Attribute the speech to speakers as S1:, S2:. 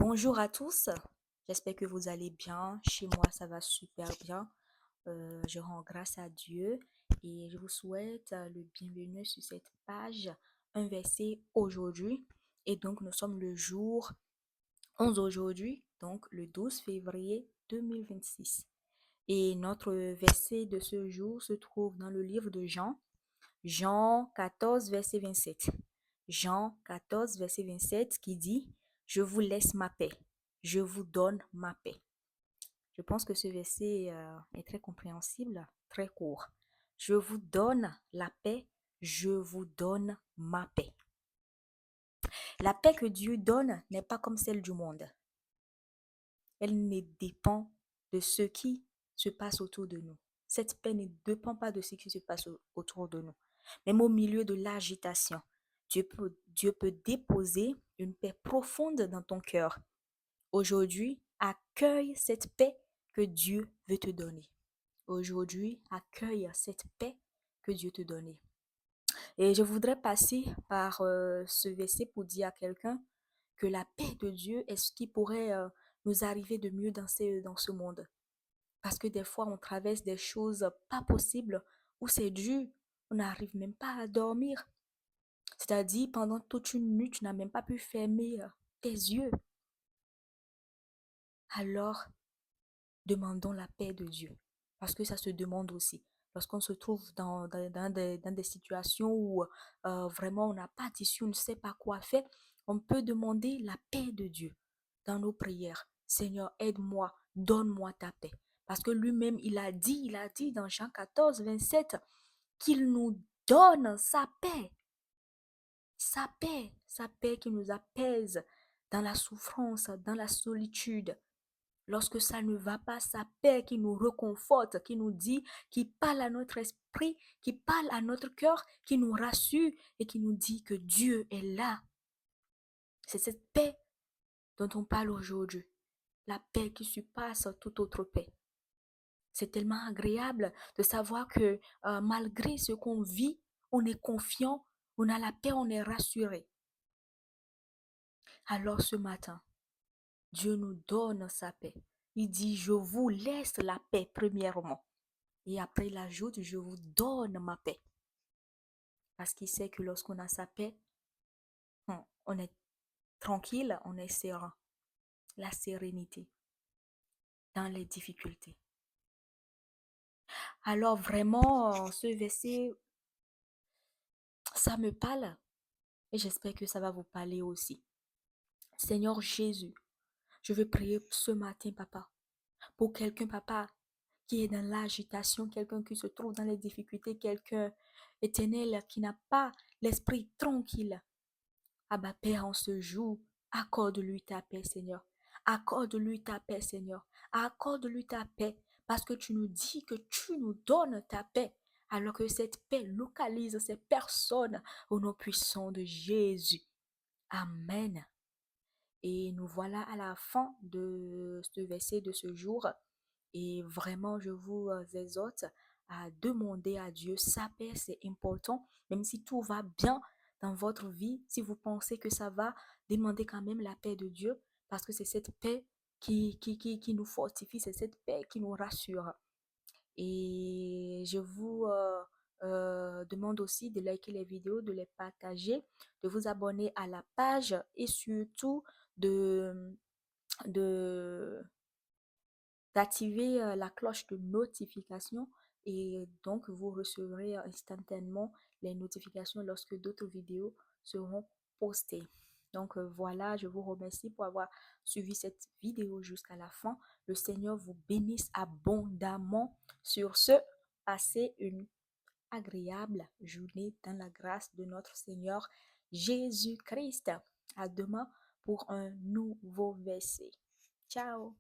S1: Bonjour à tous, j'espère que vous allez bien. Chez moi, ça va super bien. Je rends grâce à Dieu et je vous souhaite le bienvenu sur cette page, un verset aujourd'hui. Et donc, nous sommes le jour 11 aujourd'hui, donc le 12 février 2026. Et notre verset de ce jour se trouve dans le livre de Jean, Jean 14, verset 27. Jean 14, verset 27 qui dit, je vous laisse ma paix, je vous donne ma paix. Je pense que ce verset est très compréhensible, très court. Je vous donne la paix, je vous donne ma paix. La paix que Dieu donne n'est pas comme celle du monde. Elle ne dépend de ce qui se passe autour de nous. Cette paix ne dépend pas de ce qui se passe autour de nous. Même au milieu de l'agitation, Dieu peut déposer une paix profonde dans ton cœur. Aujourd'hui, accueille cette paix que Dieu veut te donner. Aujourd'hui, accueille cette paix que Dieu te donne. Et je voudrais passer par ce verset pour dire à quelqu'un que la paix de Dieu est ce qui pourrait nous arriver de mieux dans ce monde. Parce que des fois, on traverse des choses pas possibles où c'est dur. On n'arrive même pas à dormir. C'est-à-dire, pendant toute une nuit, tu n'as même pas pu fermer tes yeux. Alors, demandons la paix de Dieu. Parce que ça se demande aussi. Lorsqu'on se trouve dans des situations où vraiment on n'a pas d'issue, on ne sait pas quoi faire, on peut demander la paix de Dieu dans nos prières. Seigneur, aide-moi, donne-moi ta paix. Parce que lui-même, il a dit dans Jean 14, 27, qu'il nous donne sa paix qui nous apaise dans la souffrance, dans la solitude. Lorsque ça ne va pas, sa paix qui nous réconforte, qui nous dit, qui parle à notre esprit, qui parle à notre cœur, qui nous rassure et qui nous dit que Dieu est là. C'est cette paix dont on parle aujourd'hui. La paix qui surpasse toute autre paix. C'est tellement agréable de savoir que malgré ce qu'on vit, on est confiant, on a la paix, on est rassuré. Alors ce matin, Dieu nous donne sa paix. Il dit, je vous laisse la paix premièrement. Et après, il ajoute, je vous donne ma paix. Parce qu'il sait que lorsqu'on a sa paix, on est tranquille, on est serein. La sérénité dans les difficultés. Alors vraiment, ce verset, ça me parle. Et j'espère que ça va vous parler aussi. Seigneur Jésus, je veux prier ce matin, papa, pour quelqu'un, papa, qui est dans l'agitation, quelqu'un qui se trouve dans les difficultés, quelqu'un éternel qui n'a pas l'esprit tranquille. Abba Père, en ce jour, accorde-lui ta paix, Seigneur. Accorde-lui ta paix, Seigneur. Accorde-lui ta paix, parce que tu nous dis que tu nous donnes ta paix, alors que cette paix localise ces personnes au nom puissant de Jésus. Amen. Et nous voilà à la fin de ce verset de ce jour. Et vraiment, je vous exhorte à demander à Dieu sa paix, c'est important. Même si tout va bien dans votre vie, si vous pensez que ça va, demandez quand même la paix de Dieu parce que c'est cette paix qui nous fortifie, c'est cette paix qui nous rassure. Et je vous demande aussi de liker les vidéos, de les partager, de vous abonner à la page et surtout de, de d'activer la cloche de notification et donc vous recevrez instantanément les notifications lorsque d'autres vidéos seront postées. Donc voilà, je vous remercie pour avoir suivi cette vidéo jusqu'à la fin. Le Seigneur vous bénisse abondamment. Sur ce, passez une agréable journée dans la grâce de notre Seigneur Jésus-Christ. À demain pour un nouveau verset. Ciao!